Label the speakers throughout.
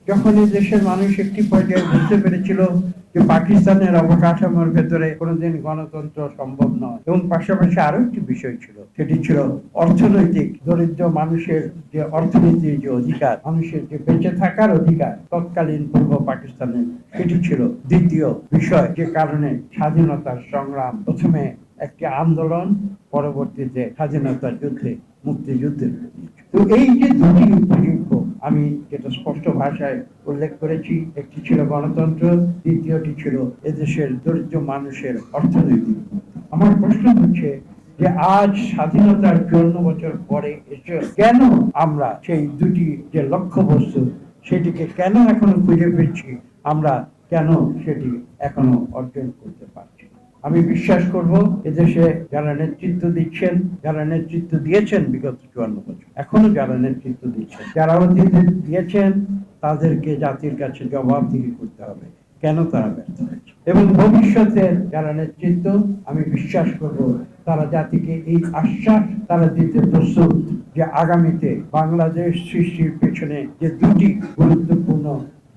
Speaker 1: যখন এই দেশের মানুষ একটি পর্যায়ে বুঝতে পেরেছিল যে পাকিস্তানের অবকাঠামোর ভেতরে কোনোদিন গণতন্ত্র সম্ভব নয়, এবং পাশাপাশি আরো একটি বিষয় ছিল, সেটি ছিল অর্থনৈতিক দরিদ্র মানুষের যে অর্থনীতির যে অধিকার, মানুষের যে বেঁচে থাকার অধিকার তৎকালীন পূর্ব পাকিস্তানে, সেটি ছিল দ্বিতীয় বিষয়, যে কারণে স্বাধীনতার সংগ্রাম প্রথমে একটি আন্দোলন, পরবর্তীতে স্বাধীনতার যুদ্ধে, মুক্তিযুদ্ধের। তো এই যে দুটি উপযোগ্য আমি যেটা স্পষ্ট ভাষায় উল্লেখ করেছি, একটি ছিল গণতন্ত্র, দ্বিতীয়টি ছিল এদেশের দরিদ্র মানুষের অর্থনৈতিক। আমার প্রশ্ন হচ্ছে যে আজ স্বাধীনতার 54 বছর পরে এসে কেন আমরা সেই দুটি যে লক্ষ্যবস্তু, সেটিকে কেন এখনো খুঁজে পেয়েছি, আমরা কেন সেটি এখনো অর্জন করতে পারছি? আমি বিশ্বাস করব এদেশে যারা নেতৃত্ব দিচ্ছেন, যারা নেতৃত্ব দিয়েছেন বিগত 54 বছর, এখনো যারা নেতৃত্ব দিচ্ছেন, যারা অতীতে দিয়েছেন, তাদেরকে জাতির কাছে জবাবদিহি করতে হবে কেন তারা ব্যর্থ হয়েছে। এবং ভবিষ্যতের যারা নেতৃত্ব, আমি বিশ্বাস করব তারা জাতিকে এই আশ্বাস তারা দিতে প্রস্তুত যে আগামীতে বাংলাদেশ সৃষ্টির পেছনে যে দুটি গুরুত্বপূর্ণ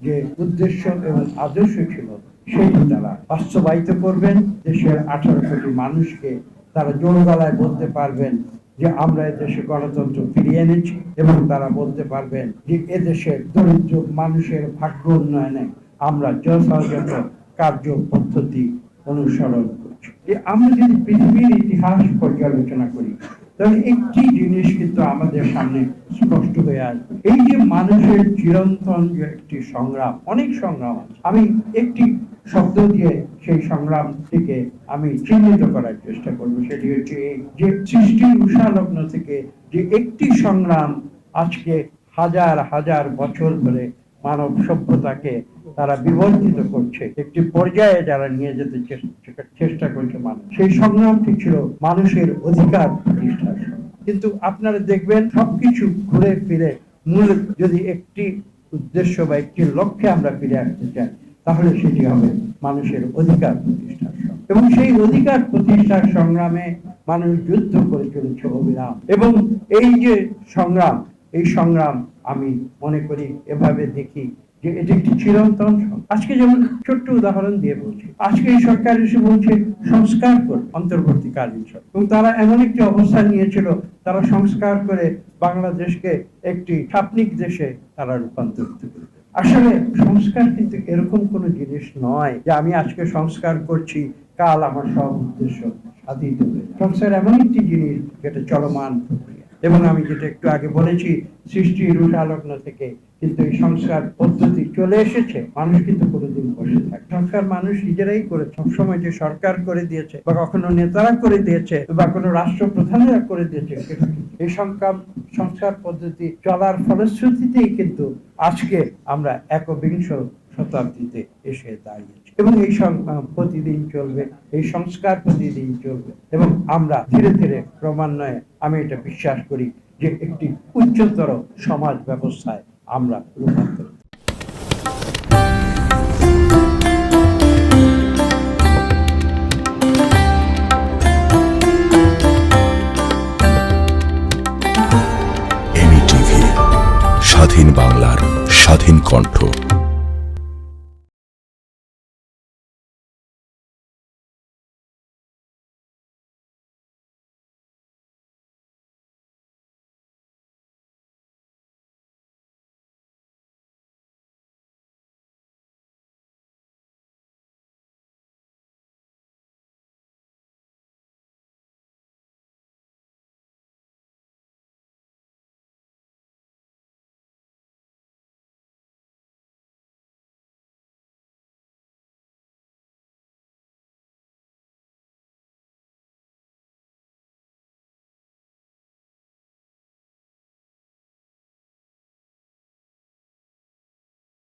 Speaker 1: যে উদ্দেশ্য এবং আদর্শ ছিল, সেটি তারা বাস্তবায়িত করবেন। দেশের 18 কোটি মানুষকে তারা জোর গলায় বলতে পারবেন যে আমরা এদেশে গণতন্ত্র ফিরিয়ে এনেছি, এবং তারা বলতে পারবেন যে এদেশের দরিদ্র মানুষের ভাগ্য উন্নয়নে আমরা যথাযথ কার্য পদ্ধতি অনুসরণ করছি। আমরা যদি পৃথিবীর ইতিহাস পর্যালোচনা করি, তাহলে একটি জিনিস কিন্তু আমাদের সামনে স্পষ্ট হয়ে আসবে, এই যে মানুষের চিরন্তন যে একটি সংগ্রাম, অনেক সংগ্রাম আছে। আমি একটি শব্দ দিয়ে সেই সংগ্রামটিকে আমি চিহ্নিত করার চেষ্টা করব, সেটি হচ্ছে যে সৃষ্টির উষালগ্ন থেকে যে একটি সংগ্রাম আজকে হাজার হাজার বছর ধরে মানব সভ্যতাকে তারা বিবর্তিত করছে, একটি পর্যায়ে যারা নিয়ে যেতে চেষ্টা করছে মানুষ, সেই সংগ্রামটি ছিল মানুষের অধিকার প্রতিষ্ঠার। কিন্তু আপনারা দেখবেন সবকিছু ঘুরে ফিরে মূল যদি একটি উদ্দেশ্য বা একটি লক্ষ্যে আমরা ফিরে আসতে চাই, তাহলে সেটি হবে মানুষের অধিকার প্রতিষ্ঠার। এবং সেই অধিকার প্রতিষ্ঠার সংগ্রামে মানুষ যুদ্ধ করে চলেছে অবিরাম। এবং এই যে সংগ্রাম, এই সংগ্রাম আমি মনে করি এভাবে দেখি যে এটি একটি চিরন্তন। আজকে যেমন ছোট্ট উদাহরণ দিয়ে বলছি, আজকে এই সরকার এসে বলছে সংস্কার করে অন্তর্বর্তীকালীন সরকার, এবং তারা এমন একটি অবস্থান নিয়েছিল, তারা সংস্কার করে বাংলাদেশকে একটি ছাপনিক দেশে তারা রূপান্তরিত করবে। আসলে সংস্কার কিন্তু এরকম কোন জিনিস নয় যে আমি আজকে সংস্কার করছি, কাল আমার সব উদ্দেশ্য সাধিত হয়ে যাবে। সংস্কার এমন একটি জিনিস যেটা চলমান প্রক্রিয়া, এবং আমি যেটা একটু আগে বলেছি, সৃষ্টির উষালগ্ন থেকে কিন্তু এই সংস্কার পদ্ধতি চলে এসেছে। মানুষ কিন্তু কোনোদিন বসে থাকে, সংস্কার মানুষ নিজেরাই করেছে। সবসময় যে সরকার করে দিয়েছে বা কখনো নেতারা করে দিয়েছে বা কোনো রাষ্ট্রপ্রধানেরা করে দিয়েছে, এই সংস্কার পদ্ধতি চলার ফলশ্রুতিতেই কিন্তু আজকে আমরা একবিংশ শতাব্দীতে এসে দাঁড়িয়েছি। এবং এই সংগ্রাম প্রতিদিন চলবে, এই সংস্কার প্রতিদিন চলবে, এবং আমরা ধীরে ধীরে ক্রমান্বয়ে, আমি এটা বিশ্বাস করি যে একটি উচ্চতর সমাজ ব্যবস্থায় আমরা রূপান্তরিত।
Speaker 2: স্বাধীন বাংলার স্বাধীন কণ্ঠ।